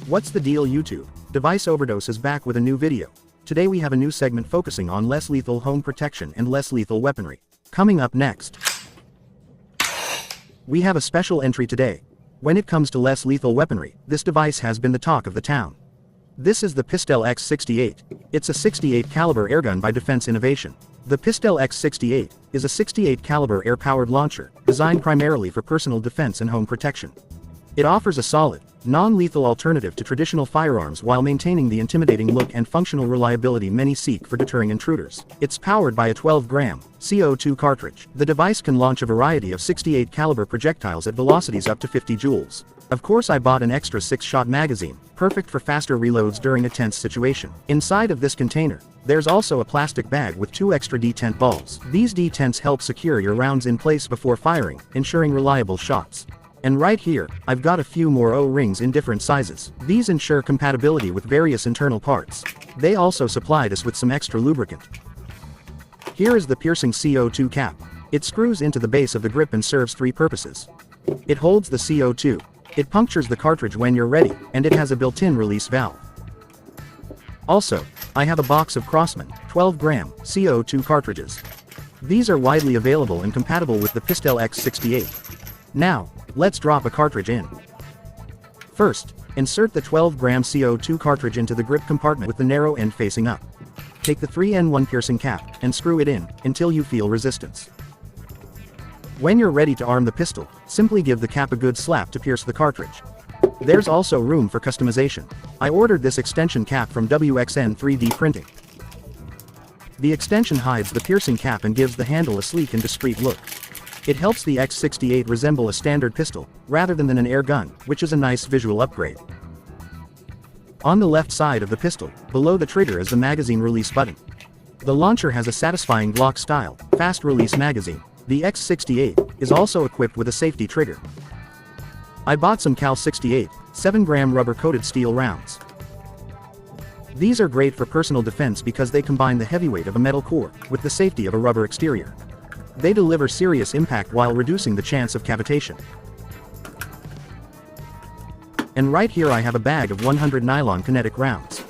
What's the deal, YouTube? Device Overdose is back with a new video. Today we have a new segment focusing on less lethal home protection and less lethal weaponry. Coming up next, we have a special entry today. When it comes to less lethal weaponry, this device has been the talk of the town. This is the Pistelle X-68. It's a 68 caliber airgun by Defense Innovation. The Pistelle X-68 is a 68 caliber air-powered launcher, designed primarily for personal defense and home protection. It offers a solid, non-lethal alternative to traditional firearms while maintaining the intimidating look and functional reliability many seek for deterring intruders. It's powered by a 12-gram CO2 cartridge. The device can launch a variety of 68 caliber projectiles at velocities up to 50 joules. Of course, I bought an extra 6-shot magazine, perfect for faster reloads during a tense situation. Inside of this container, there's also a plastic bag with 2 extra detent balls. These detents help secure your rounds in place before firing, ensuring reliable shots. And right here, I've got a few more O-rings in different sizes. These ensure compatibility with various internal parts. They also supplied us with some extra lubricant. Here is the piercing CO2 cap. It screws into the base of the grip and serves 3 purposes. It holds the CO2. It punctures the cartridge when you're ready, and it has a built-in release valve. Also, I have a box of Crossman 12-gram CO2 cartridges. These are widely available and compatible with the Pistelle X-68. Now, let's drop a cartridge in. First, insert the 12-gram CO2 cartridge into the grip compartment with the narrow end facing up. Take the 3N1 piercing cap and screw it in until you feel resistance. When you're ready to arm the pistol, simply give the cap a good slap to pierce the cartridge. There's also room for customization. I ordered this extension cap from WXN 3D Printing. The extension hides the piercing cap and gives the handle a sleek and discreet look. It helps the X-68 resemble a standard pistol, rather than an air gun, which is a nice visual upgrade. On the left side of the pistol, below the trigger is the magazine release button. The launcher has a satisfying Glock-style, fast-release magazine. The X-68 is also equipped with a safety trigger. I bought some Cal 68, 7-gram rubber-coated steel rounds. These are great for personal defense because they combine the heavyweight of a metal core with the safety of a rubber exterior. They deliver serious impact while reducing the chance of cavitation. And right here I have a bag of 100 nylon kinetic rounds.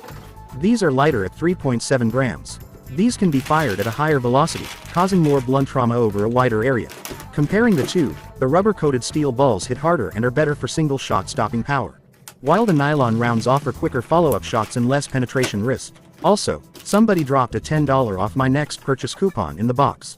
These are lighter at 3.7 grams. These can be fired at a higher velocity, causing more blunt trauma over a wider area. Comparing the two, the rubber-coated steel balls hit harder and are better for single-shot stopping power, while the nylon rounds offer quicker follow-up shots and less penetration risk. Also, somebody dropped a $10 off my next purchase coupon in the box.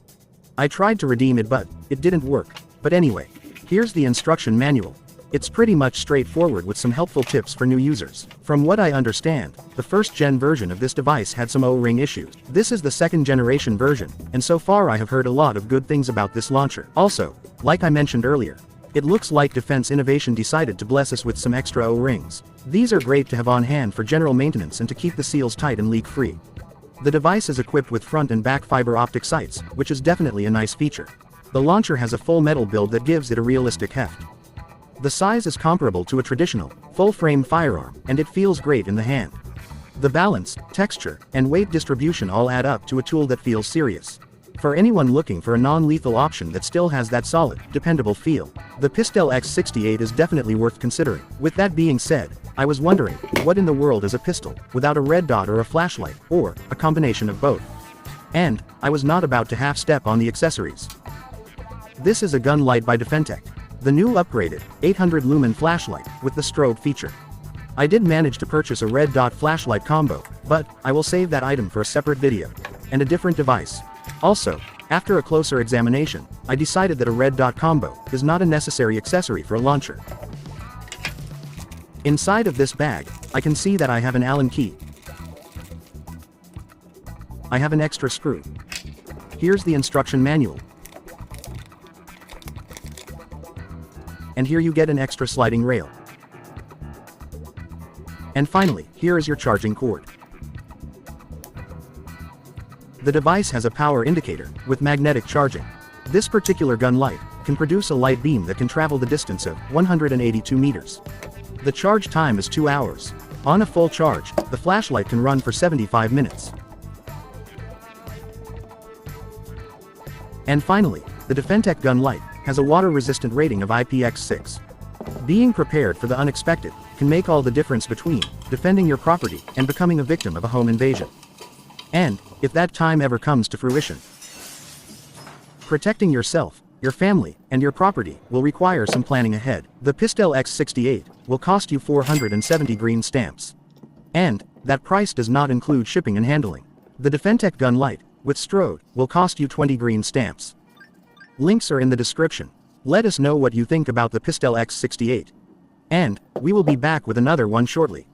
I tried to redeem it but it didn't work. But anyway, here's the instruction manual. It's pretty much straightforward with some helpful tips for new users. From what I understand, the first-gen version of this device had some O-ring issues. This is the second-generation version, and so far I have heard a lot of good things about this launcher. Also, like I mentioned earlier, it looks like Defense Innovation decided to bless us with some extra O-rings. These are great to have on hand for general maintenance and to keep the seals tight and leak-free. The device is equipped with front and back fiber optic sights, which is definitely a nice feature. The launcher has a full metal build that gives it a realistic heft. The size is comparable to a traditional, full-frame firearm, and it feels great in the hand. The balance, texture, and weight distribution all add up to a tool that feels serious. For anyone looking for a non-lethal option that still has that solid, dependable feel, the Pistelle X-68 is definitely worth considering. With that being said, I was wondering, what in the world is a pistol, without a red dot or a flashlight, or a combination of both? And I was not about to half-step on the accessories. This is a gun light by Defentec, the new upgraded 800 lumen flashlight with the strobe feature. I did manage to purchase a red dot flashlight combo, but I will save that item for a separate video and a different device. Also, after a closer examination, I decided that a red dot combo is not a necessary accessory for a launcher. Inside of this bag, I can see that I have an Allen key. I have an extra screw. Here's the instruction manual. And here you get an extra sliding rail. And finally, here is your charging cord. The device has a power indicator with magnetic charging. This particular gun light can produce a light beam that can travel the distance of 182 meters. The charge time is 2 hours. On a full charge, the flashlight can run for 75 minutes. And finally, the Defentec gun light has a water-resistant rating of IPX6. Being prepared for the unexpected, can make all the difference between defending your property and becoming a victim of a home invasion. And, if that time ever comes to fruition, protecting yourself, your family, and your property will require some planning ahead. The Pistelle X-68 will cost you 470 green stamps. And, that price does not include shipping and handling. The Defentec gun light, with Strode, will cost you 20 green stamps. Links are in the description. Let us know what you think about the Pistelle X-68. And, we will be back with another one shortly.